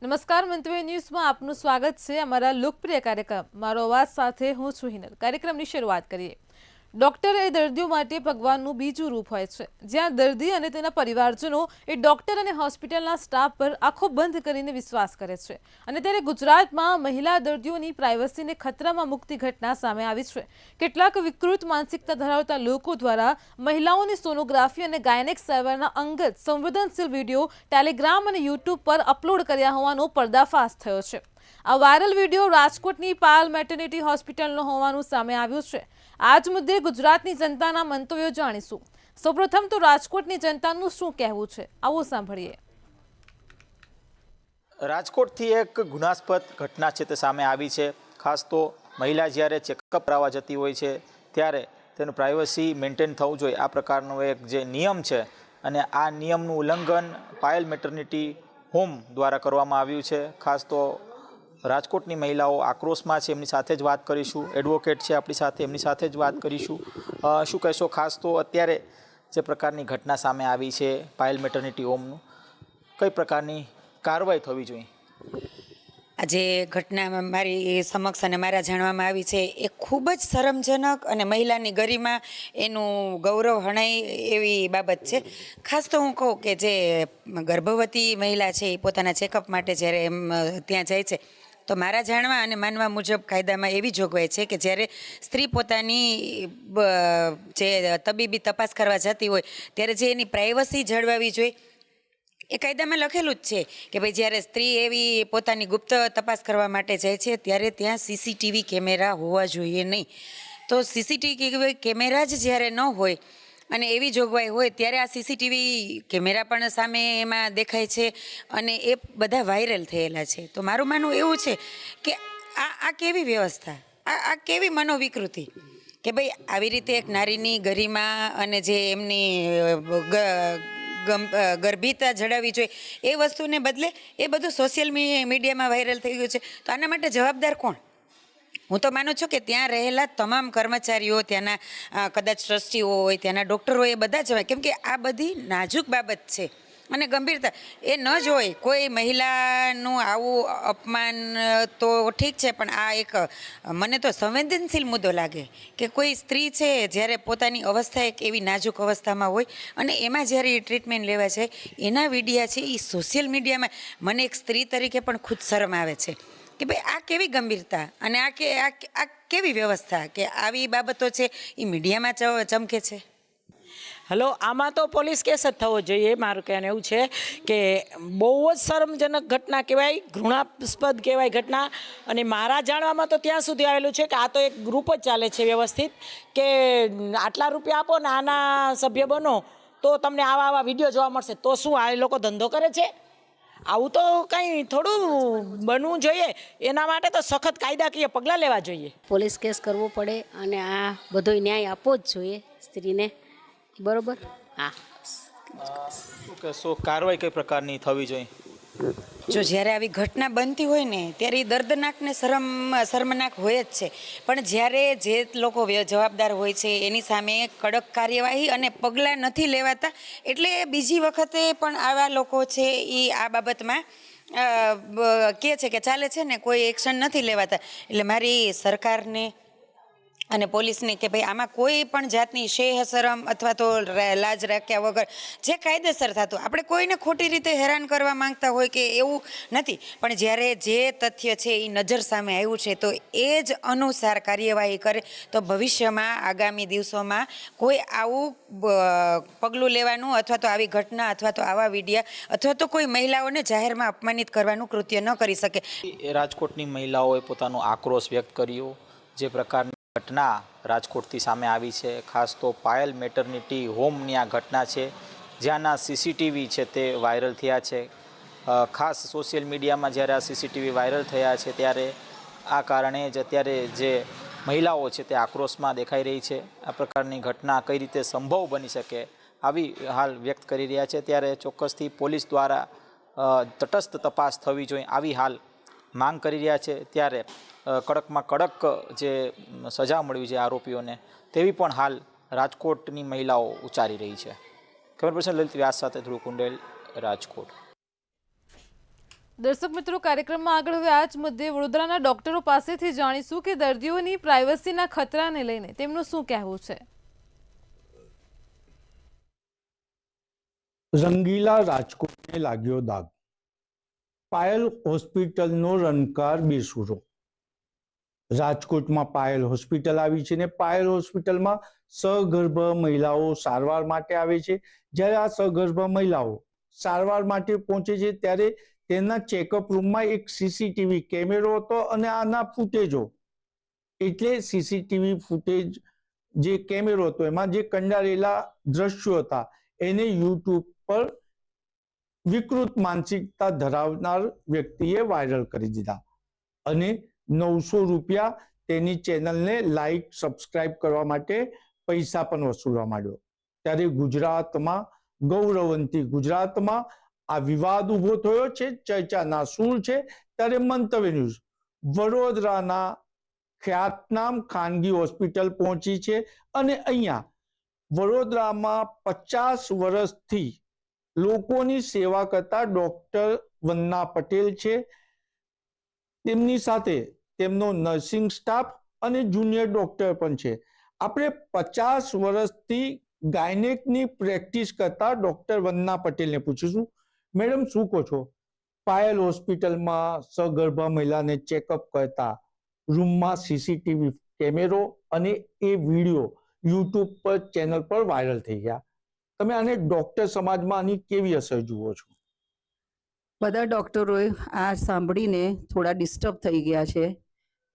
નમસ્કાર મંતવ્ય ન્યૂઝમાં આપનું સ્વાગત છે। અમારા લોકપ્રિય કાર્યક્રમ મારો અવાજ સાથે હું છું હિનલ। કાર્યક્રમની શરૂઆત કરીએ। ડોક્ટર એ દર્દીઓ માટે ભગવાનનું બીજું રૂપ હોય છે, જ્યાં દર્દી અને તેના પરિવારજનો એ ડોક્ટર અને હોસ્પિટલના સ્ટાફ પર આંખો બંધ કરીને વિશ્વાસ કરે છે। અને ત્યારે ગુજરાતમાં મહિલા દર્દીઓની પ્રાઇવસીને ખતરામાં મૂકતી ઘટના સામે આવી છે। કેટલાક વિકૃત માનસિકતા ધરાવતા લોકો દ્વારા મહિલાઓની સોનોગ્રાફી અને ગાયનેક સારવારના અંગત સંવેદનશીલ વિડીયો ટેલિગ્રામ અને યુટ્યુબ પર અપલોડ કર્યા હોવાનો પર્દાફાશ થયો છે। આ વાયરલ વિડીયો રાજકોટની પાલ મેટર્નિટી હોસ્પિટલનો હોવાનું સામે આવ્યું છે। આજ મુદ્દે ગુજરાતની જનતાના મંતવ્યો જાણીશું। સૌપ્રથમ તો રાજકોટની જનતાનું શું કહેવું છે, આવો સાંભળીએ। રાજકોટથી એક ગુનાસ્પદ ઘટના છે તે સામે આવી છે। ખાસ તો મહિલા જ્યારે ચેકઅપ કરાવવા જતી હોય છે ત્યારે તેનું પ્રાઇવસી મેન્ટેન થવું જોઈએ, આ પ્રકારનો એક જે નિયમ છે અને આ નિયમનું ઉલ્લંઘન પાયલ મેટર્નિટી હોમ દ્વારા કરવામાં આવ્યું છે। ખાસ તો રાજકોટની મહિલાઓ આક્રોશમાં છે, એમની સાથે જ વાત કરીશું। એડવોકેટ છે આપણી સાથે, એમની સાથે જ વાત કરીશું। શું કહેશો, ખાસ તો અત્યારે જે પ્રકારની ઘટના સામે આવી છે પાયલ મેટર્નિટી હોમનું, કઈ પ્રકારની કાર્યવાહી થવી જોઈએ? આજે ઘટના મારી સમક્ષ અને મારા જાણવામાં આવી છે એ ખૂબ જ શરમજનક અને મહિલાની ગરિમા એનું ગૌરવ હણાય એવી બાબત છે। ખાસ તો હું કહું કે જે ગર્ભવતી મહિલા છે એ પોતાના ચેકઅપ માટે જ્યારે એમ ત્યાં જાય છે તો મારા જાણવા અને માનવા મુજબ કાયદામાં એવી જોગવાઈ છે કે જ્યારે સ્ત્રી પોતાની જે તબીબી તપાસ કરવા જતી હોય ત્યારે જે એની પ્રાઇવસી જળવાવી જોઈએ એ કાયદામાં લખેલું જ છે કે ભાઈ જ્યારે સ્ત્રી એવી પોતાની ગુપ્ત તપાસ કરવા માટે જાય છે ત્યારે ત્યાં સીસીટીવી કેમેરા હોવા જોઈએ નહીં। તો સીસીટીવી કેમેરા જ જ્યારે ન હોય અને એવી જોગવાઈ હોય ત્યારે આ સીસીટીવી કેમેરા પણ સામે એમાં દેખાય છે અને એ બધા વાયરલ થયેલા છે। તો મારું માનવું એવું છે કે આ કેવી વ્યવસ્થા, આ કેવી મનોવિકૃતિ કે ભાઈ આવી રીતે એક નારીની ગરિમા અને જે એમની ગર્ભિતા જડાવવી જોઈએ એ વસ્તુને બદલે એ બધું સોશિયલ મીડિયામાં વાયરલ થઈ ગયું છે। તો આના માટે જવાબદાર કોણ? હું તો માનું છું કે ત્યાં રહેલા તમામ કર્મચારીઓ, ત્યાંના કદાચ ટ્રસ્ટીઓ હોય, ત્યાંના ડૉક્ટરો, એ બધા જ હોય, કેમ કે આ બધી નાજુક બાબત છે અને ગંભીરતા એ ન જ હોય। કોઈ મહિલાનું આવું અપમાન તો ઠીક છે, પણ આ એક મને તો સંવેદનશીલ મુદ્દો લાગે કે કોઈ સ્ત્રી છે જ્યારે પોતાની અવસ્થા એક એવી નાજુક અવસ્થામાં હોય અને એમાં જ્યારે એ ટ્રીટમેન્ટ લેવા છે એના વિડીયા છે એ સોશિયલ મીડિયામાં, મને એક સ્ત્રી તરીકે પણ ખુદ શરમ આવે છે કે ભાઈ આ કેવી ગંભીરતા અને આ કેવી વ્યવસ્થા કે આવી બાબતો છે એ મીડિયામાં ચમકે છે। હલો, આમાં તો પોલીસ કેસ જ થવો જોઈએ। મારું કહેવાનું એવું છે કે બહુ જ શરમજનક ઘટના કહેવાય, ઘૃણાસ્પદ કહેવાય ઘટના। અને મારા જાણવામાં તો ત્યાં સુધી આવેલું છે કે આ તો એક ગ્રુપ જ ચાલે છે વ્યવસ્થિત, કે આટલા રૂપિયા આપો ને આના સભ્ય બનો તો તમને આવા વિડીયો જોવા મળશે। તો શું આ લોકો ધંધો કરે છે? આવું તો કંઈ થોડું બનવું જોઈએ। એના માટે તો સખત કાયદાકીય પગલાં લેવા જોઈએ। પોલીસ કેસ કરવો પડે અને આ બધો ન્યાય આપવો જ જોઈએ સ્ત્રીને, બરોબર? હા। શું કહેશો, કાર્યવાહી કઈ પ્રકારની થવી જોઈએ? જો જ્યારે આવી ઘટના બનતી હોય ને ત્યારે એ દર્દનાક ને શર્મનાક હોય જ છે, પણ જ્યારે જે લોકો જવાબદાર હોય છે એની સામે કડક કાર્યવાહી અને પગલાં નથી લેવાતા, એટલે બીજી વખતે પણ આવા લોકો છે એ આ બાબતમાં કહે છે કે ચાલે છે ને કોઈ એક્શન નથી લેવાતા। એટલે મારી સરકારને અને પોલીસને કે ભાઈ આમાં કોઈ પણ જાતની શરમ અથવા તો લાજ રાખ્યા વગર જે કાયદેસર થતું, આપણે કોઈને ખોટી રીતે હેરાન કરવા માંગતા હોય કે એવું નથી, પણ જ્યારે જે તથ્ય છે એ નજર સામે આવ્યું છે તો એ જ અનુસાર કાર્યવાહી કરે તો ભવિષ્યમાં આગામી દિવસોમાં કોઈ આવું પગલું લેવાનું અથવા તો આવી ઘટના અથવા તો આવા વિડીયા અથવા તો કોઈ મહિલાઓને જાહેરમાં અપમાનિત કરવાનું કૃત્ય ન કરી શકે। રાજકોટની મહિલાઓએ પોતાનો આક્રોશ વ્યક્ત કર્યો, જે પ્રકારની ઘટના રાજકોટથી સામે આવી છે, ખાસ તો પાયલ મેટર્નિટી હોમની આ ઘટના છે, જ્યાંના સીસીટીવી છે તે વાયરલ થયા છે। ખાસ સોશિયલ મીડિયામાં જ્યારે આ સીસીટીવી વાયરલ થયા છે ત્યારે આ કારણે જ અત્યારે જે મહિલાઓ છે તે આક્રોશમાં દેખાઈ રહી છે। આ પ્રકારની ઘટના કઈ રીતે સંભવ બની શકે આવી હાલ વ્યક્ત કરી રહ્યા છે, ત્યારે ચોક્કસથી પોલીસ દ્વારા તટસ્થ તપાસ થવી જોઈએ આવી હાલ માંગ કરી રહ્યા છે। ત્યારે કડકમાં કડક જે સજા મળવી છે આરોપીઓને તેવી પણ હાલ રાજકોટની મહિલાઓ ઉચ્ચારી રહી છે। કેમેરા પર્સન લલિત વ્યાસ સાથે ધ્રુવ કુંડેલ, રાજકોટ। દર્શક મિત્રો, કાર્યક્રમમાં આગળ હવે આ જ મુદ્દે વડોદરાના ડોક્ટરો પાસેથી જાણીશું કે દર્દીઓની પ્રાઇવસીના ખતરાને લઈને તેમનું શું કહેવું છે. રંગીલા રાજકોટને લાગ્યો દાગ. પાયલ હોસ્પિટલનો રણકાર બેસુરો. રાજકોટમાં પાયલ હોસ્પિટલ આવી છે ને પાયલ હોસ્પિટલમાં સગર્ભ મહિલાઓ સારવાર માટે આવે છે. જ્યારે આ સગર્ભ મહિલાઓ સારવાર માટે પહોંચે છે ત્યારે તેના ચેકઅપ રૂમમાં એક સીસીટીવી કેમેરો હતો અને આના ફૂટેજો એટલે સીસીટીવી ફૂટેજ જે કેમેરો હતો એમાં જે કંડારેલા દ્રશ્યો હતા એને યુટ્યુબ પર વિકૃત માનસિકતા ધરાવનાર વ્યક્તિએ વાયરલ કરી દીધા અને 900 રૂપિયા તેની ચેનલને લાઈક સબસ્ક્રાઇબ કરવા માટે પૈસા પણ વસૂલવા માંડ્યો. ત્યારે ગુજરાતમાં ગૌરવંતી ગુજરાતમાં આ વિવાદ ઉભો થયો છે, ચર્ચાના સૂર છે. ત્યારે મંતવ્ય ન્યૂઝ વડોદરાના ખ્યાતનામ ખાનગી હોસ્પિટલ પહોંચી છે અને અહીંયા વડોદરામાં 50 વર્ષથી લોકોની સેવા કરતા ડોક્ટર વંદના પટેલ છે. તેમની સાથે તેમનો નર્સિંગ સ્ટાફ અને જુનિયર ડોક્ટર પણ છે. આપણે 50 વર્ષથી ગાયનેકની પ્રેક્ટિસ કરતા ડોક્ટર વંદના પટેલને પૂછીશું. મેડમ, શું કહો છો? પાયલ હોસ્પિટલમાં સગર્ભા મહિલાને ચેકઅપ કરતા રૂમમાં સીસીટીવી કેમેરો અને એ વિડીયો યુટ્યુબ પર ચેનલ પર વાયરલ થઈ ગયા. તમે આને ડોક્ટર સમાજમાં આની કેવી અસર જુઓ છો? બધા ડૉક્ટરોએ આ સાંભળીને થોડા ડિસ્ટર્બ થઈ ગયા છે,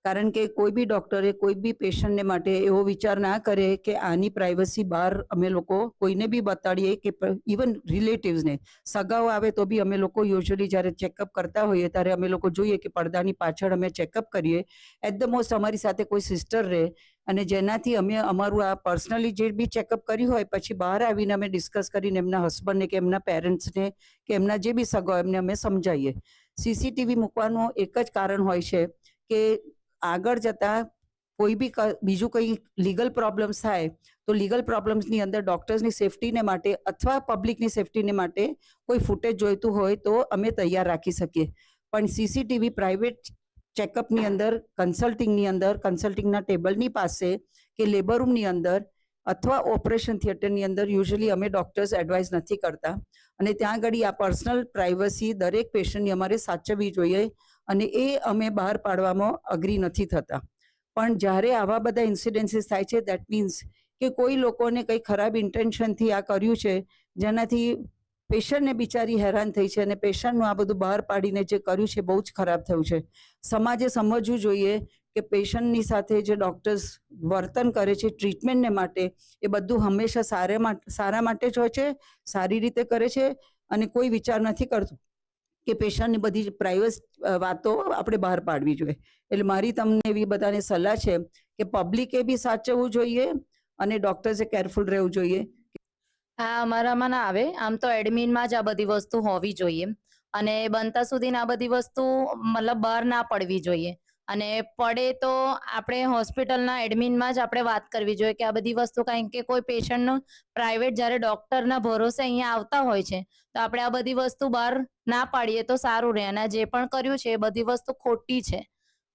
કારણ કે કોઈ બી ડૉક્ટરે કોઈ બી પેશન્ટને માટે એવો વિચાર ના કરે કે આની પ્રાઇવસી બહાર અમે લોકો કોઈને બી બતાડીએ કે ઇવન રિલેટિવ્સને સગાઓ આવે તો બી અમે લોકો યુઝ્યુઅલી જ્યારે ચેકઅપ કરતા હોઈએ ત્યારે અમે લોકો જોઈએ કે પડદાની પાછળ અમે ચેકઅપ કરીએ. એટ ધ મોસ્ટ અમારી સાથે કોઈ સિસ્ટર રહે અને જેનાથી અમે અમારું આ પર્સનલી જે બી ચેકઅપ કર્યું હોય પછી બહાર આવીને અમે ડિસ્કસ કરીને એમના હસબન્ડને કે એમના પેરેન્ટ્સને કે એમના જે બી સગાઓ એમને અમે સમજાવીએ. સીસીટીવી મૂકવાનું એક જ કારણ હોય છે કે આગળ જતા કોઈ બી બીજું કંઈ લીગલ પ્રોબ્લેમ્સ થાય તો લીગલ પ્રોબ્લેમ્સની અંદર ડૉક્ટર્સની સેફટીને માટે અથવા પબ્લિકની સેફટીને માટે કોઈ ફૂટેજ જોઈતું હોય તો અમે તૈયાર રાખી શકીએ. પણ સીસીટીવી પ્રાઇવેટ ચેકઅપની અંદર કન્સલ્ટિંગના ટેબલની પાસે કે લેબર રૂમની અંદર અથવા ઓપરેશન થિયેટરની અંદર યુઝ્યુઅલી અમે ડૉક્ટર્સ એડવાઇઝ નથી કરતા. અને ત્યાં આગળ આ પર્સનલ પ્રાઇવસી દરેક પેશન્ટની અમારે સાચવવી જોઈએ અને એ અમે બહાર પાડવામાં અગ્રી નથી થતા. પણ જ્યારે આવા બધા ઇન્સિડન્સીસ થાય છે દેટ મીન્સ કે કોઈ લોકોને કંઈ ખરાબ ઇન્ટેન્શનથી આ કર્યું છે જેનાથી પેશન્ટને બિચારી હેરાન થઈ છે અને પેશન્ટનું આ બધું બહાર પાડીને જે કર્યું છે બહુ જ ખરાબ થયું છે. સમાજે સમજવું જોઈએ કે પેશન્ટની સાથે જે ડૉક્ટર્સ વર્તન કરે છે ટ્રીટમેન્ટને માટે એ બધું હંમેશા સારા માટે જ હોય છે, સારી રીતે કરે છે અને કોઈ વિચાર નથી કરતું કે પેશન્ટની બધી પ્રાઇવેટ વાતો આપણે બહાર પાડવી જોઈએ. એટલે મારી તમને એવી બધાને સલાહ છે કે પબ્લિકે બી સાચવવું જોઈએ અને ડૉક્ટર્સે કેરફુલ રહેવું જોઈએ. આ અમારામાં ના આવે, આમ તો એડમિનમાં જ આ બધી વસ્તુ હોવી જોઈએ અને બનતા સુધીને આ બધી વસ્તુ મતલબ બહાર ના પડવી જોઈએ. અને પડે તો આપણે હોસ્પિટલના એડમિનમાં જ આપણે વાત કરવી જોઈએ કે આ બધી વસ્તુ, કારણ કે કોઈ પેશન્ટનું પ્રાઇવેટ જ્યારે ડૉક્ટરના ભરોસે અહીંયા આવતા હોય છે તો આપણે આ બધી વસ્તુ બહાર ના પાડીએ તો સારું રહે. અને જે પણ કર્યું છે એ બધી વસ્તુ ખોટી છે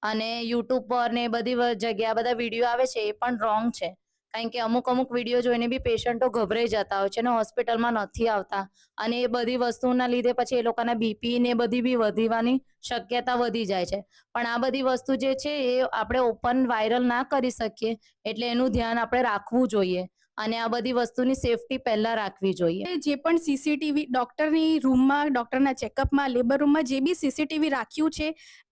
અને યુટ્યુબ પર ને બધી જગ્યા બધા વિડીયો આવે છે એ પણ રોંગ છે. કારણ કે અમુક વિડીયો જોઈને બી પેશન્ટો ગભરાઈ જતા હોય છે ને હોસ્પિટલમાં નથી આવતા અને એ બધી વસ્તુના લીધે પછી એ લોકોના બીપી ને બધી બી વધવાની શક્યતા વધી જાય છે. પણ આ બધી વસ્તુ જે છે એ આપણે ઓપન વાયરલ ના કરી શકીએ એટલે એનું ધ્યાન આપણે રાખવું જોઈએ અને આ બધી વસ્તુની સેફટી પહેલા રાખવી જોઈએ. જે પણ સીસીટીવી ડોક્ટરની રૂમમાં, ડોક્ટરના ચેકઅપમાં, લેબર રૂમમાં જે બી સીસીટીવી રાખ્યું છે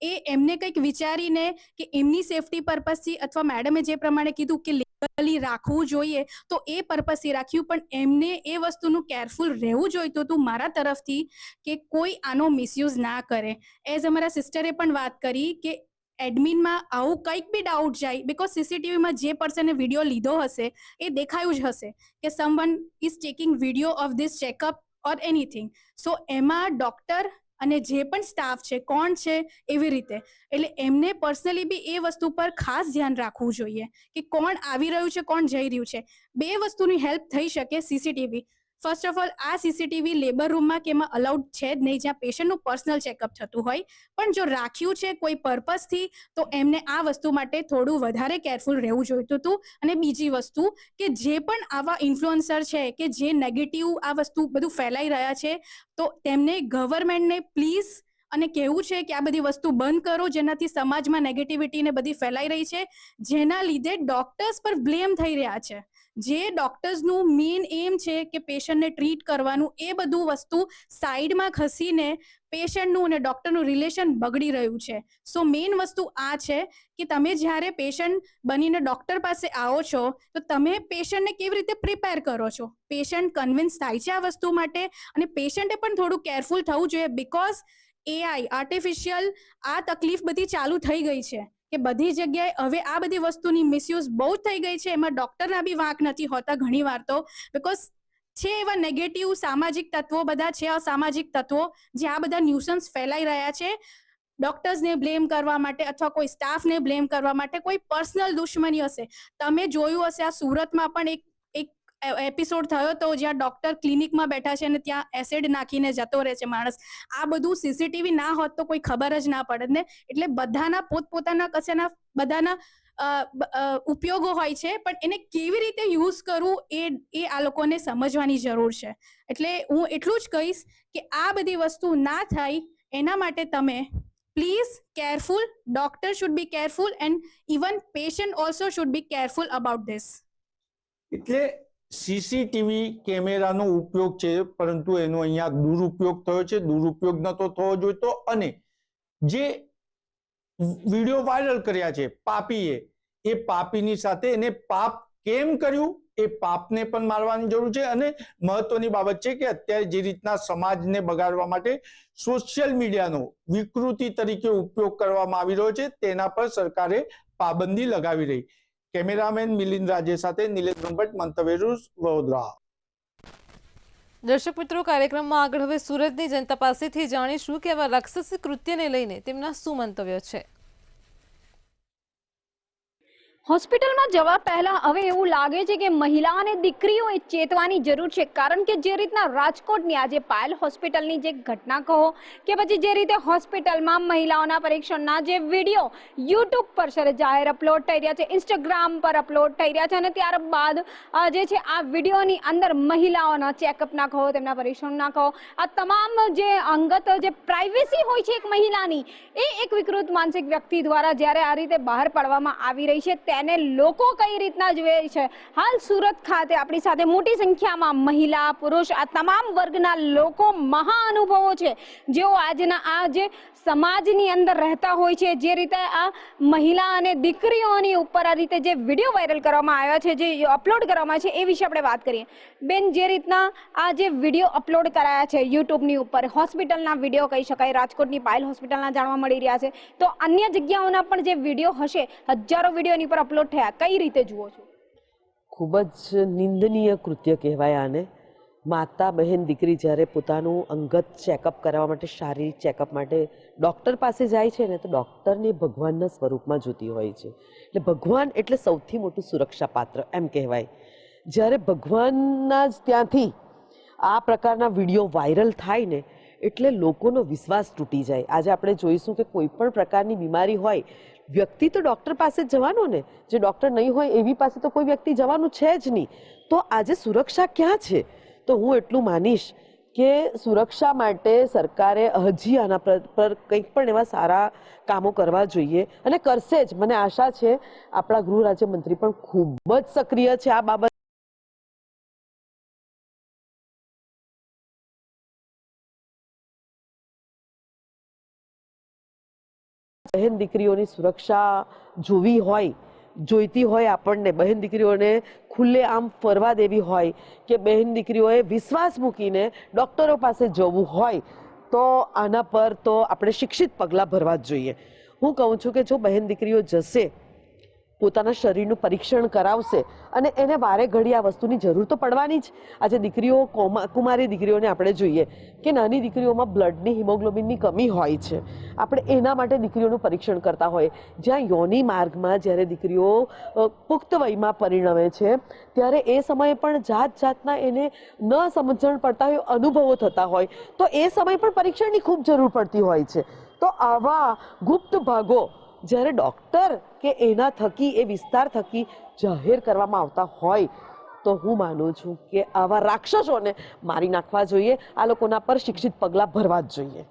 એ એમને કંઈક વિચારીને કે એમની સેફટી પર્પઝથી અથવા મેડમે જે પ્રમાણે કીધું કે લીગલી રાખવું જોઈએ તો એ પર્પઝથી રાખ્યું, પણ એમને એ વસ્તુનું કેરફુલ રહેવું જોઈતું હતું મારા તરફથી કે કોઈ આનો મિસયુઝ ના કરે. એઝ અમારા સિસ્ટરે પણ વાત કરી કે એડમિનમાં આવું કંઈક બી ડાઉટ જાય, બિકોઝ સીસીટીવીમાં જે પર્સને વિડીયો લીધો હશે એ દેખાયું જ હશે કે someone is taking video of this checkup or anything. So એમાં ડૉક્ટર અને જે પણ સ્ટાફ છે કોણ છે એવી રીતે, એટલે એમને પર્સનલી બી એ વસ્તુ પર ખાસ ધ્યાન રાખવું જોઈએ કે કોણ આવી રહ્યું છે, કોણ જઈ રહ્યું છે. બે વસ્તુની હેલ્પ થઈ શકે સીસીટીવી. ફર્સ્ટ ઓફ ઓલ આ સીસીટીવી લેબર રૂમમાં કે એમાં અલાઉડ છે જ નહીં, જ્યાં પેશન્ટનું પર્સનલ ચેકઅપ થતું હોય. પણ જો રાખ્યું છે કોઈ પર્પઝથી તો એમને આ વસ્તુ માટે થોડું વધારે કેરફુલ રહેવું જોઈતું હતું. અને બીજી વસ્તુ કે જે પણ આવા ઇન્ફ્લુઅન્સર છે કે જે નેગેટિવ આ વસ્તુ બધું ફેલાઈ રહ્યા છે, તો તેમને ગવર્મેન્ટને પ્લીઝ અને કહેવું છે કે આ બધી વસ્તુ બંધ કરો, જેનાથી સમાજમાં નેગેટિવિટી ને બધી ફેલાઈ રહી છે, જેના લીધે ડોક્ટર્સ પર બ્લેમ થઈ રહ્યા છે. જે ડોક્ટર્સનું મેઇન એમ છે કે પેશન્ટને ટ્રીટ કરવાનું, એ બધું વસ્તુ સાઈડમાં ખસીને પેશન્ટનું અને ડોક્ટરનું રિલેશન બગડી રહ્યું છે. સો મેઇન વસ્તુ આ છે કે તમે જ્યારે પેશન્ટ બનીને ડોક્ટર પાસે આવો છો તો તમે પેશન્ટને કેવી રીતે પ્રિપેર કરો છો. પેશન્ટ કન્વિન્સ થાય છે આ વસ્તુ માટે, અને પેશન્ટે પણ થોડું કેરફુલ થવું જોઈએ. બીકોઝ AI આર્ટિફિશિયલ આ તકલીફ બધી ચાલુ થઈ ગઈ છે કે બધી જગ્યાએ હવે આ બધી વસ્તુની મિસયુઝ બહુ જ થઈ ગઈ છે. એમાં ડોક્ટરના બી વાંક નથી હોતા ઘણી વાર તો, બીકોઝ છે એવા નેગેટિવ સામાજિક તત્વો બધા છે, અસામાજિક તત્વો જે આ બધા ન્યુસન્સ ફેલાઈ રહ્યા છે ડોક્ટર્સને બ્લેમ કરવા માટે અથવા કોઈ સ્ટાફને બ્લેમ કરવા માટે. કોઈ પર્સનલ દુશ્મની હશે. તમે જોયું હશે આ સુરતમાં પણ એક એપિસોડ થયો તો જ્યાં ડોક્ટર ક્લિનિકમાં બેઠા છે અને ત્યાં એસિડ નાખીને જતો રહે છે માણસ. આ બધું સીસીટીવી ના હોત તો કોઈ ખબર જ ના પડે ને. એટલે બધાના પોતપોતાના કશાના બધાના ઉપયોગો હોય છે, પણ એને કેવી રીતે યુઝ કરવું એ આ લોકોને સમજવાની જરૂર છે. એટલે હું એટલું જ કહીશ કે આ બધી વસ્તુ ના થાય એના માટે તમે please careful, doctor should be careful and even patient also should be careful about this. એટલે સીસીટીવી કેમેરાનો ઉપયોગ છે, પરંતુ એનો અહીંયા દુરુપયોગ થયો છે. દુરુપયોગ નતો થવો જોઈતો. અને જે વિડીયો વાયરલ કર્યા છે પાપીએ, એ પાપીની સાથે એને પાપ કેમ કર્યું એ પાપને પણ મારવાની જરૂર છે. અને મહત્વની બાબત છે કે અત્યારે જે રીતના સમાજને બગાડવા માટે સોશિયલ મીડિયાનો વિકૃતિ તરીકે ઉપયોગ કરવામાં આવી રહ્યો છે, તેના પર સરકારે પાબંદી લગાવી રહી. કેમેરામેન મિલિંદ રાજે સાથે નિલેશ બ્રહ્મભટ્ટ, મંતવ્ય ન્યૂઝ, વડોદરા. દર્શક મિત્રો, કાર્યક્રમમાં આગળ હવે સુરતની જનતા પાસેથી જાણીશું કે આવા રાક્ષસી કૃત્યને લઈને તેમના શું મંતવ્ય છે. હોસ્પિટલમાં જવા પહેલા હવે એવું લાગે છે કે મહિલા અને દીકરીઓએ ચેતવાની જરૂર છે. કારણ કે જે રીતના રાજકોટની આજે પાયલ હોસ્પિટલની જે ઘટના કહો કે પછી જે રીતે હોસ્પિટલમાં મહિલાઓના પરીક્ષણના જે વિડીયો યુટ્યુબ પર છે જાહેર અપલોડ થઈ રહ્યા છે, ઇન્સ્ટાગ્રામ પર અપલોડ થઈ રહ્યા છે, અને ત્યારબાદ જે છે આ વિડીયોની અંદર મહિલાઓના ચેકઅપના કહો, તેમના પરીક્ષણના કહો, આ તમામ જે અંગત જે પ્રાઇવેસી હોય છે એક મહિલાની, એ એક વિકૃત માનસિક વ્યક્તિ દ્વારા જ્યારે આ રીતે બહાર પાડવામાં આવી રહી છે તેને લોકો કઈ રીતના જુએ છે. હાલ સુરત ખાતે આપણી સાથે મોટી સંખ્યામાં મહિલા, પુરુષ, આ તમામ વર્ગના લોકો મહાઅનુભવો છે, જેઓ આજના આ જે સમાજની અંદર રહેતા હોય છે, જે રીતે આ મહિલા અને દીકરીઓની ઉપર આ રીતે જે વિડીયો વાયરલ કરવામાં આવ્યા છે, જે અપલોડ કરવામાં છે, એ વિશે આપણે વાત કરીએ. બેન, જે રીતના આ જે વિડીયો અપલોડ કરાયા છે યુટ્યુબની ઉપર, હોસ્પિટલના વિડીયો કહી શકાય, રાજકોટની પાયલ હોસ્પિટલના જાણવા મળી રહ્યા છે, તો અન્ય જગ્યાઓના પણ જે વિડીયો હશે, હજારો વિડીયોની પર અપલોડ થયા, કઈ રીતે જુઓ છો? ખૂબ જ નિંદનીય કૃત્ય કહેવાય આને. માતા, બહેન, દીકરી જ્યારે પોતાનું અંગત ચેકઅપ કરવા માટે, શારીરિક ચેકઅપ માટે ડૉક્ટર પાસે જાય છે ને, તો ડૉક્ટરને ભગવાનના સ્વરૂપમાં જોતી હોય છે. એટલે ભગવાન એટલે સૌથી મોટું સુરક્ષા પાત્ર એમ કહેવાય. જ્યારે ભગવાનના જ ત્યાંથી આ પ્રકારના વિડીયો વાયરલ થાય ને, એટલે લોકોનો વિશ્વાસ તૂટી જાય. આજે આપણે જોઈશું કે કોઈ પણ પ્રકારની બીમારી હોય, વ્યક્તિ તો ડૉક્ટર પાસે જ જવાનો ને. જે ડૉક્ટર નહીં હોય એવી પાસે તો કોઈ વ્યક્તિ જવાનું છે જ નહીં. તો આજે સુરક્ષા ક્યાં છે? તો હું એટલું માનીશ કે સુરક્ષા માટે સરકારે હજી આના પર કંઈક પણ એવા સારા કામો કરવા જોઈએ, અને કરશે જ. મને આશા છે આપણા ગૃહ રાજ્યમંત્રી પણ ખૂબ જ સક્રિય છે આ બાબત. બહેન દીકરીઓની સુરક્ષા જોઈતી હોય આપણને, બહેન દીકરીઓને ખુલ્લે આમ ફરવા દેવી હોય, કે બહેન દીકરીઓએ વિશ્વાસ મૂકીને ડૉક્ટરો પાસે જવું હોય, તો આના પર તો આપણે શિક્ષિત પગલાં ભરવા જ જોઈએ. હું કહું છું કે જો બહેન દીકરીઓ જશે પોતાના શરીરનું પરીક્ષણ કરાવશે અને એને વારે ઘડી આ વસ્તુની જરૂર તો પડવાની જ. આજે દીકરીઓ કુમારી દીકરીઓને આપણે જોઈએ કે નાની દીકરીઓમાં બ્લડની હિમોગ્લોબિનની કમી હોય છે. આપણે એના માટે દીકરીઓનું પરીક્ષણ કરતા હોય. જ્યાં યોનિ માર્ગમાં જ્યારે દીકરીઓ પુખ્ત વયમાં પરિણમે છે ત્યારે એ સમયે પણ જાત જાતના એને ન સમજણ પડતા હોય, અનુભવો થતા હોય, તો એ સમયે પણ પરીક્ષણની ખૂબ જરૂર પડતી હોય છે. તો આવા ગુપ્ત ભાગો જ્યારે ડૉક્ટર કે એના થકી એ વિસ્તાર થકી જાહેર કરવામાં આવતા હોય તો હું માનું છું કે આવા રાક્ષસોને મારી નાખવા જોઈએ. આ લોકોના પર શિક્ષિત પગલાં ભરવા જ જોઈએ.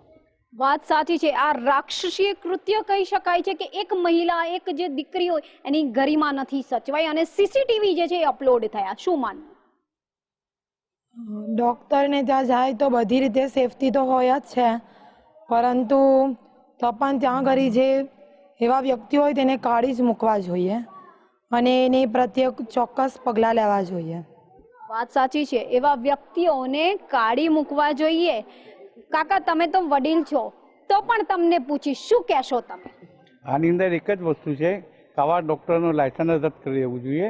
વાત સાચી છે. આ રાક્ષસીય કૃત્ય કહી શકાય છે કે એક મહિલા, એક જે દીકરી હોય એની ગરિમા નથી સચવાઈ અને સીસીટીવી જે છે એ અપલોડ થયા. શું માનવું? ડૉક્ટરને ત્યાં જાય તો બધી રીતે સેફટી તો હોય જ છે, પરંતુ તો પણ ત્યાં ઘડી જે એવા વ્યક્તિ હોય તેને કાઢી જ મૂકવા જોઈએ અને એની પ્રત્યે ચોક્કસ પગલાં લેવા જોઈએ. વાત સાચી છે. એવા વ્યક્તિઓને કાઢી મૂકવા જોઈએ. કાકા, તમે તો વડીલ છો તો પણ તમને પૂછીશ, શું કહેશો તમે? આની અંદર એક જ વસ્તુ છે કે આવા ડૉક્ટરનું લાયસન્સ રદ કરી દેવું જોઈએ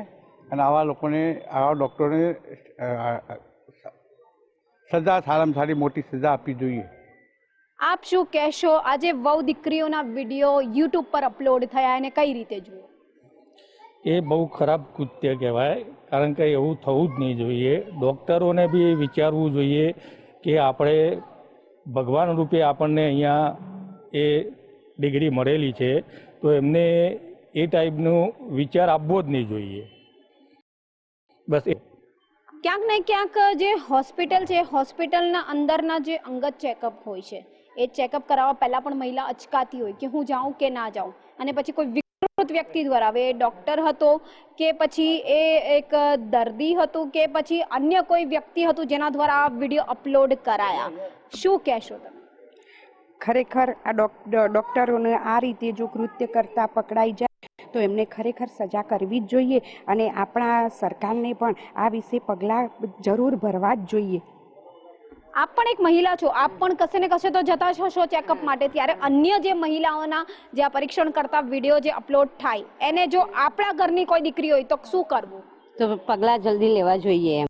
અને આવા લોકોને, આવા ડૉક્ટરોને સજા, સારામાં સારી મોટી સજા આપવી જોઈએ. આપ શું કહેશો? આજે વહુ દીકરીઓના વિડીયો યુટ્યુબ પર અપલોડ થયા એને કઈ રીતે જુઓ? એ બહુ ખરાબ કૃત્ય કહેવાય, કારણ કે એવું થવું જ નહીં જોઈએ. ડૉક્ટરોને બી વિચારવું જોઈએ કે આપણે ભગવાન રૂપે આપણને અહીંયા એ ડિગ્રી મળેલી છે તો એમને એ ટાઈપનો વિચાર આપવો જ નહીં જોઈએ. બસ ક્યાંક ને ક્યાંક જે હોસ્પિટલ છે, હોસ્પિટલના અંદરના જે અંગત ચેકઅપ હોય છે એ ચેકઅપ કરાવવા પહેલાં પણ મહિલા અચકાતી હોય કે હું જાઉં કે ના જાઉં, અને પછી કોઈ વિકૃત વ્યક્તિ દ્વારા, હવે એ ડૉક્ટર હતો કે પછી એ એક દર્દી હતું કે પછી અન્ય કોઈ વ્યક્તિ હતું જેના દ્વારા આ વિડીયો અપલોડ કરાયા, શું કહેશો તમે? ખરેખર આ ડૉક્ટરોને આ રીતે જો કૃત્ય કરતા પકડાઈ જાય તો એમને ખરેખર સજા કરવી જ જોઈએ અને આપણા સરકારને પણ આ વિશે પગલાં જરૂર ભરવા જ જોઈએ. આપ પણ એક મહિલા છો, આપ પણ કશે ને કશે તો જતા જ હશો ચેકઅપ માટે, ત્યારે અન્ય જે મહિલાઓના જે આ પરીક્ષણ કરતા વિડીયો જે અપલોડ થાય એને જો આપણા ઘરની કોઈ દીકરી હોય તો શું કરવું? તો પગલાં જલ્દી લેવા જોઈએ એમ.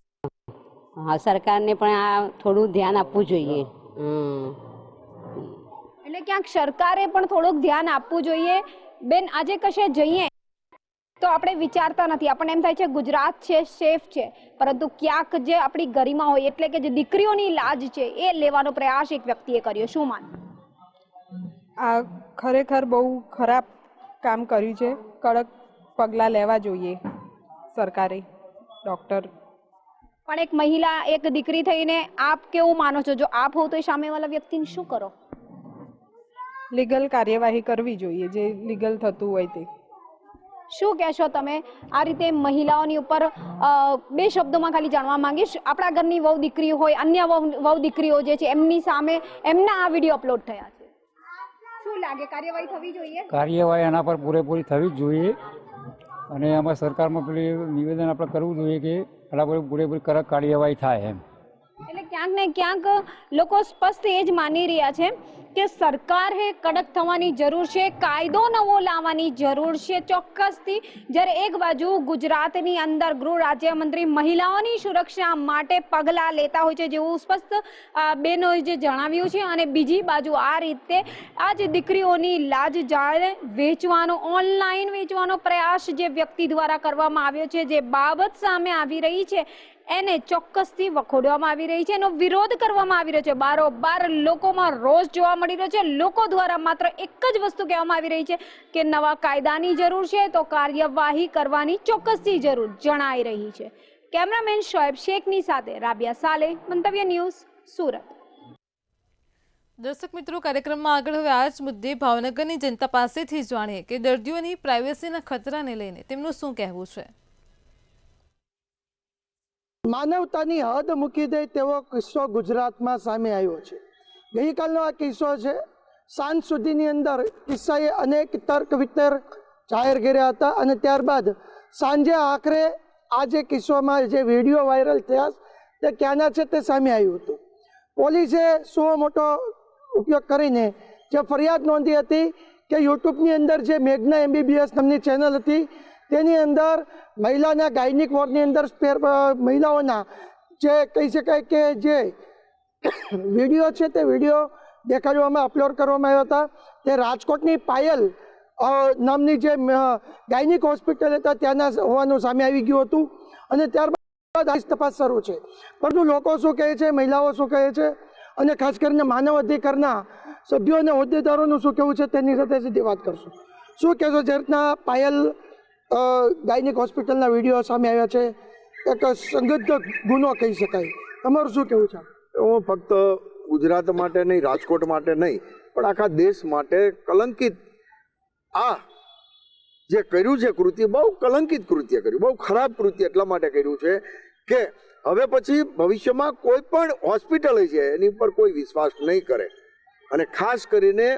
હા, સરકારને પણ આ થોડું ધ્યાન આપવું જોઈએ. એટલે ક્યાંક સરકારે પણ થોડુંક ધ્યાન આપવું જોઈએ. બેન, આજે કશે જઈએ તો આપણે વિચારતા નથી, આપણને એમ થાય છે ગુજરાત છે, સેફ છે, પરંતુ ક્યાંક જે આપણી ગરિમા હોય એટલે કે જે દીકરીઓની લાજ છે એ લેવાનો પ્રયાસ એક વ્યક્તિએ કર્યો. શું માનવું? આ ખરેખર બહુ ખરાબ કામ કર્યું છે. કડક પગલાં લેવા જોઈએ સરકારે, ડૉક્ટર. પણ એક મહિલા, એક દીકરી થઈને આપ કેવું માનો છો? જો આપ હો તો સામેવાળા વ્યક્તિને શું કરો? લીગલ કાર્યવાહી કરવી જોઈએ, જે લીગલ થતું હોય તે. શું કહેશો તમે? આ રીતે મહિલાઓની ઉપર બે શબ્દોમાં ખાલી જાણવા માંગીશ, આપણા ઘરની વહુ દીકરી હોય, અન્ય વહુ દીકરીઓ જે છે એમની સામે એમના આ વિડીયો અપલોડ થયા છે, શું લાગે કાર્યવાહી થવી જોઈએ? કાર્યવાહી આના પર પૂરેપૂરી થવી જ જોઈએ અને આમાં સરકારમાં પેલું નિવેદન આપણે કરવું જોઈએ કે આના પર પૂરેપૂરી કડક કાર્યવાહી થાય એમ. એટલે ક્યાંક ને ક્યાંક લોકો સ્પષ્ટ એ જ માની રહ્યા છે કે સરકારે કડક થવાની જરૂર છે, કાયદો નવો લાવવાની જરૂર છે ચોક્કસથી. જ્યારે એક બાજુ ગુજરાતની અંદર ગૃહ રાજ્યમંત્રી મહિલાઓની સુરક્ષા માટે પગલાં લેતા હોય છે જેવું સ્પષ્ટ બેનોએ જે જણાવ્યું છે, અને બીજી બાજુ આ રીતે આ જે દીકરીઓની લાજ જાળે વેચવાનો, ઓનલાઈન વેચવાનો પ્રયાસ જે વ્યક્તિ દ્વારા કરવામાં આવ્યો છે, જે બાબત સામે આવી રહી છે એને ચોક્કસથી વખોડવામાં આવી રહી છે, એનો વિરોધ કરવામાં આવી રહ્યો છે. બારોબાર લોકોમાં રોષ જોવા મળી રહ્યો છે. લોકો દ્વારા માત્ર એક જ વસ્તુ કહેવામાં આવી રહી છે કે નવા કાયદાની જરૂર છે તો કાર્યવાહી કરવાની ચોક્કસથી જરૂર જણાઈ રહી છે. કેમેરામેન શોએબ શેખની સાથે રાબિયા સાલે, મંતવ્ય ન્યૂઝ, સુરત. દર્શક મિત્રો, કાર્યક્રમમાં આગળ હવે આ જ મુદ્દે ભાવનગરની જનતા પાસેથી જાણીએ કે દર્દીઓની પ્રાઇવસીના ખતરાને લઈને તેમનું શું કહેવું છે. માનવતાની હદ મૂકી દે તેવો કિસ્સો ગુજરાતમાં સામે આવ્યો છે. ગઈકાલનો આ કિસ્સો છે. સાંજ સુધીની અંદર કિસ્સાએ અનેક તર્ક વિતર્ક જાહેર કર્યા હતા અને ત્યારબાદ સાંજે આખરે આ જે કિસ્સામાં જે વિડીયો વાયરલ થયા તે ક્યાંના છે તે સામે આવ્યું હતું. પોલીસે શું મોટો ઉપયોગ કરીને જે ફરિયાદ નોંધી હતી કે યુટ્યુબની અંદર જે મેઘના MBBS નામની ચેનલ હતી તેની અંદર મહિલાના ગાયનિક વોર્ડની અંદર મહિલાઓના જે કહી શકાય કે જે વિડીયો છે તે વિડીયો દેખાડવામાં અપલોડ કરવામાં આવ્યા હતા. તે રાજકોટની પાયલ નામની જે ગાયનિક હોસ્પિટલ હતા ત્યાંના હોવાનું સામે આવી ગયું હતું અને ત્યારબાદ આ તપાસ શરૂ છે. પરંતુ લોકો શું કહે છે, મહિલાઓ શું કહે છે અને ખાસ કરીને માનવ અધિકારના સભ્યો અને હોદ્દેદારોનું શું કહેવું છે તેની સાથે સીધી વાત કરશું. શું કહેશો, જે રીતના પાયલ ગાયનિક હોસ્પિટલના વિડીયો સામે આવ્યા છે, એક સંગત ગુનો કહી શકાય, તમારું શું કહેવું છે? હું ફક્ત ગુજરાત માટે નહીં, રાજકોટ માટે નહીં, પણ આખા દેશ માટે કલંકિત આ જે કર્યું છે કૃત્ય, બહુ કલંકિત કૃત્ય કર્યું, બહુ ખરાબ કૃત્ય એટલા માટે કર્યું છે કે હવે પછી ભવિષ્યમાં કોઈ પણ હોસ્પિટલ છે એની ઉપર કોઈ વિશ્વાસ નહીં કરે. અને ખાસ કરીને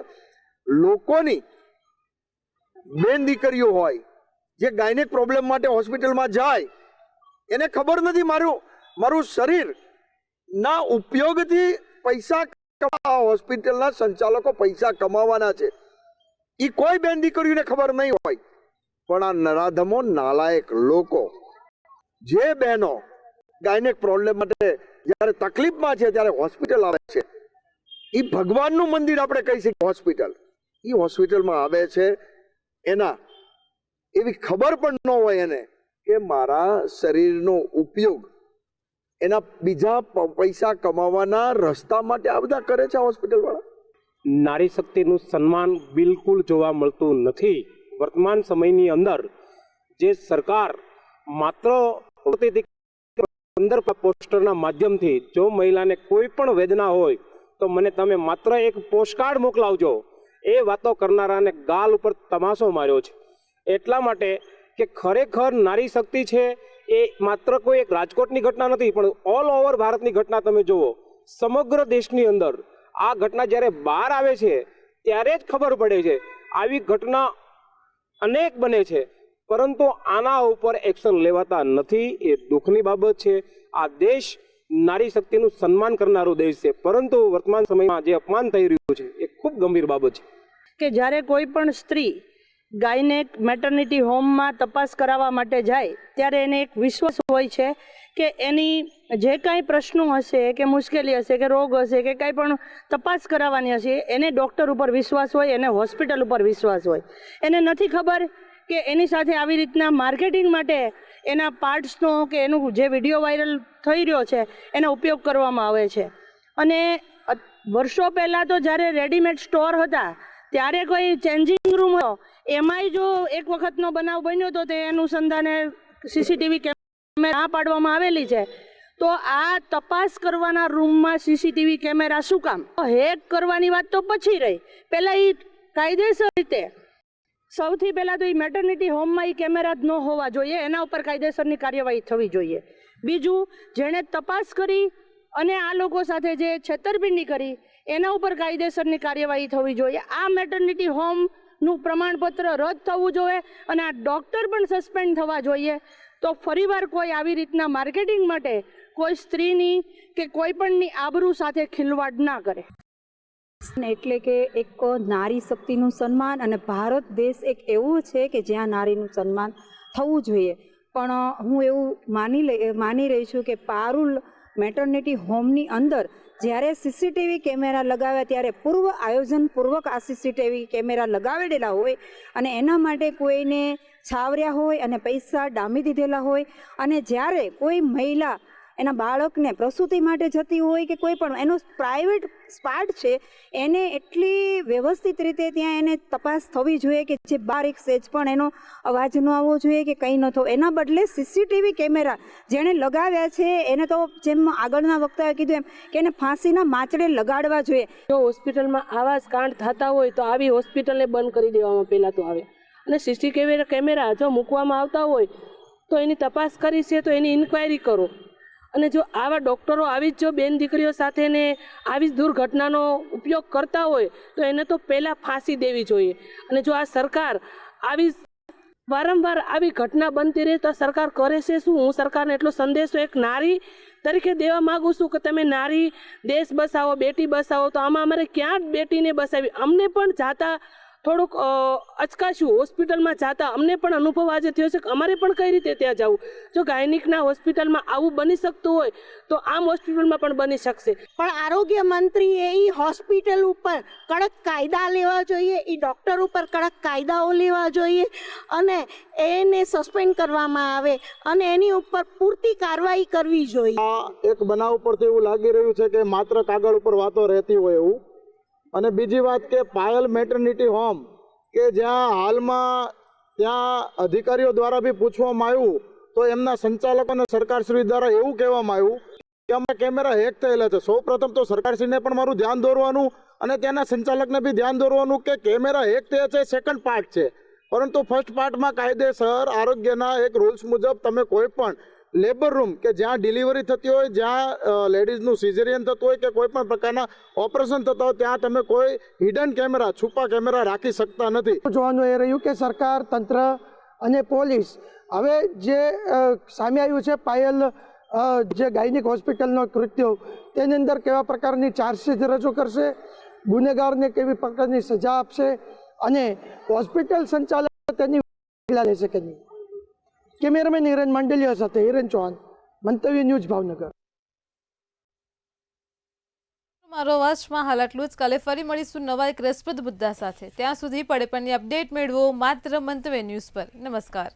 લોકોની બેન દીકરીઓ હોય જે ગાયનેક પ્રોબ્લેમ માટે હોસ્પિટલમાં જાય, એને ખબર નથી મારું શરીર ના ઉપયોગથી પૈસા હોસ્પિટલના સંચાલકો પૈસા કમાવાના છે, એ કોઈ બેન દીકરીઓને ખબર નહીં હોય. પણ આ નરાધમો નાલાયક લોકો, જે બહેનો ગાયનેક પ્રોબ્લેમ માટે જ્યારે તકલીફમાં છે ત્યારે હોસ્પિટલ આવે છે, એ ભગવાનનું મંદિર આપણે કહી શકીએ હોસ્પિટલ, એ હોસ્પિટલમાં આવે છે, એના એવી ખબર પણ ન હોય એને કે મારા શરીરનો ઉપયોગ એના બીજા પૈસા કમાવાના રસ્તા માટે આ બધા કરે છે હોસ્પિટલ વાળા. નારી શક્તિનું સન્માન બિલકુલ જોવા મળતું નથી. વર્તમાન સમયની અંદર જે સરકાર માત્ર 15 પોસ્ટરના માધ્યમથી જો મહિલાને કોઈ પણ વેદના હોય તો મને તમે માત્ર એક પોસ્ટકાર્ડ મોકલાવજો, એ વાતો કરનારાને ગાલ ઉપર તમાશો માર્યો છે. એટલા માટે કે ખરેખર નારી શક્તિ છે એ માત્ર કોઈ એક રાજકોટની ઘટના નથી, પણ ઓલ ઓવર ભારતની ઘટના તમે જુઓ. સમગ્ર દેશની અંદર આ ઘટના જ્યારે બહાર આવે છે ત્યારે જ ખબર પડે છે. આવી ઘટના અનેક બને છે, પરંતુ આના ઉપર એક્શન લેવાતા નથી. એ દુઃખની બાબત છે. આ દેશ નારી શક્તિનું સન્માન કરનારો દેશ છે, પરંતુ વર્તમાન સમયમાં જે અપમાન થઈ રહ્યું છે એ ખૂબ ગંભીર બાબત છે. કે જ્યારે કોઈ પણ સ્ત્રી ગાયનેક મેટર્નિટી હોમમાં તપાસ કરાવવા માટે જાય ત્યારે એને એક વિશ્વાસ હોય છે કે એની જે કાંઈ પ્રશ્નો હશે કે મુશ્કેલી હશે કે રોગ હશે કે કાંઈ પણ તપાસ કરાવવાની હશે, એને ડૉક્ટર ઉપર વિશ્વાસ હોય, એને હોસ્પિટલ ઉપર વિશ્વાસ હોય. એને નથી ખબર કે એની સાથે આવી રીતના માર્કેટિંગ માટે એના પાર્ટ્સનો કે એનું જે વિડીયો વાયરલ થઈ રહ્યો છે એનો ઉપયોગ કરવામાં આવે છે. અને વર્ષો પહેલાં તો જ્યારે રેડીમેડ સ્ટોર હતા ત્યારે કોઈ ચેન્જિંગ રૂમ હતો, એમાંય જો એક વખતનો બનાવ બન્યો તો તે અનુસંધાને સીસીટીવી કેમેરા પાડવામાં આવેલી છે. તો આ તપાસ કરવાના રૂમમાં સીસીટીવી કેમેરા શું કામ? હેક કરવાની વાત તો પછી રહી, પહેલાં એ કાયદેસર રીતે સૌથી પહેલાં તો એ મેટર્નિટી હોમમાં એ કેમેરા જ ન હોવા જોઈએ, એના ઉપર કાયદેસરની કાર્યવાહી થવી જોઈએ. બીજું, જેણે તપાસ કરી અને આ લોકો સાથે જે છેતરપિંડી કરી એના ઉપર કાયદેસરની કાર્યવાહી થવી જોઈએ. આ મેટર્નિટી હોમનું પ્રમાણપત્ર રદ થવું જોઈએ અને આ ડૉક્ટર પણ સસ્પેન્ડ થવા જોઈએ. તો ફરીવાર કોઈ આવી રીતના માર્કેટિંગ માટે કોઈ સ્ત્રીની કે કોઈ પણની આબરૂ સાથે ખિલવાડ ના કરે. એટલે કે એક નારી શક્તિનું સન્માન, અને ભારત દેશ એક એવો છે કે જ્યાં નારીનું સન્માન થવું જોઈએ. પણ હું એવું માની રહી છું કે પારુલ મેટર્નિટી હોમની અંદર જ્યારે સીસીટીવી કેમેરા લગાવ્યા ત્યારે પૂર્વ આયોજનપૂર્વક આ સીસીટીવી કેમેરા લગાવેલા હોય અને એના માટે કોઈને છાવર્યા હોય અને પૈસા ડામી દીધેલા હોય, અને જ્યારે કોઈ મહિલા એના બાળકને પ્રસૂતિ માટે જતી હોય કે કોઈ પણ એનો પ્રાઇવેટ સ્પાર્ટ છે એને એટલી વ્યવસ્થિત રીતે ત્યાં એને તપાસ થવી જોઈએ કે જે બહાર એક સેજ પણ એનો અવાજ ન આવવો જોઈએ કે કંઈ ન થવું. એના બદલે સીસીટીવી કેમેરા જેણે લગાવ્યા છે એને તો જેમ આગળના વક્તાએ કીધું એમ કે એને ફાંસીના માચડે લગાડવા જોઈએ. જો હોસ્પિટલમાં આવા જ કાંડ થતા હોય તો આવી હોસ્પિટલને બંધ કરી દેવામાં પહેલાં તો આવે, અને સીસીટીવી કેમેરા જો મૂકવામાં આવતા હોય તો એની તપાસ કરી છે તો એની ઇન્ક્વાયરી કરો. અને જો આવા ડૉક્ટરો આવી જ જો બેન દીકરીઓ સાથે ને આવી જ દુર્ઘટનાનો ઉપયોગ કરતા હોય તો એને તો પહેલાં ફાંસી દેવી જોઈએ. અને જો આ સરકાર આવી વારંવાર આવી ઘટના બનતી રહે તો સરકાર કરે છે શું? હું સરકારને એટલો સંદેશો એક નારી તરીકે દેવા માગું છું કે તમે નારી દેશ બસાવો, બેટી બસાવો. તો આમાં અમારે ક્યાં બેટીને બસાવી? અમને પણ જાતા થોડુંક અચકાશું. હોસ્પિટલમાં જતા અમને પણ અનુભવ આજે થયો છે કે અમારે પણ કઈ રીતે ત્યાં જવું. જો ગાયનિકના હોસ્પિટલમાં આવું બની શકતું હોય તો આમ હોસ્પિટલમાં પણ બની શકશે. પણ આરોગ્ય મંત્રીએ એ હોસ્પિટલ ઉપર કડક કાયદા લેવા જોઈએ, એ ડૉક્ટર ઉપર કડક કાયદાઓ લેવા જોઈએ અને એને સસ્પેન્ડ કરવામાં આવે અને એની ઉપર પૂરતી કાર્યવાહી કરવી જોઈએ. એક બનાવ પરથી એવું લાગી રહ્યું છે કે માત્ર કાગળ ઉપર વાતો રહેતી હોય એવું. અને બીજી વાત કે પાયલ મેટર્નિટી હોમ કે જ્યાં હાલમાં ત્યાં અધિકારીઓ દ્વારા બી પૂછવામાં આવ્યું તો એમના સંચાલકોને સરકારશ્રી દ્વારા એવું કહેવામાં આવ્યું કે અમારા કેમેરા હેક થયેલા છે. સૌ પ્રથમ તો સરકારશ્રીને પણ મારું ધ્યાન દોરવાનું અને ત્યાંના સંચાલકને બી ધ્યાન દોરવાનું કે કેમેરા હેક થયા છે સેકન્ડ પાર્ટ છે, પરંતુ ફર્સ્ટ પાર્ટમાં કાયદેસર આરોગ્યના એક રૂલ્સ મુજબ તમે કોઈ પણ લેબર રૂમ કે જ્યાં ડિલિવરી થતી હોય, જ્યાં લેડીઝનું સિઝેરિયન થતું હોય કે કોઈ પણ પ્રકારના ઓપરેશન થતા હોય ત્યાં તમે કોઈ હિડન કેમેરા, છુપા કેમેરા રાખી શકતા નથી. જોવાનું એ રહ્યું કે સરકાર, તંત્ર અને પોલીસ હવે જે સામે આવ્યું છે પાયલ જે ગાયનિક હોસ્પિટલનો કૃત્ય, તેની અંદર કેવા પ્રકારની ચાર્જશીટ રજૂ કરશે, ગુનેગારને કેવી પ્રકારની સજા આપશે અને હોસ્પિટલ સંચાલક તેની લેશે કે નહીં. કેમેરામેન હિરેન માંડલિયા સાથે હિરેન ચૌહાણ, મંતવ્ય ન્યૂઝ, ભાવનગર. મારો અવાજમાં હાલ આટલું જ. કાલે ફરી મળીશું નવા એક રસપ્રદ મુદ્દા સાથે. ત્યાં સુધી પડે પણની અપડેટ મેળવો માત્ર મંતવ્ય ન્યૂઝ પર. નમસ્કાર.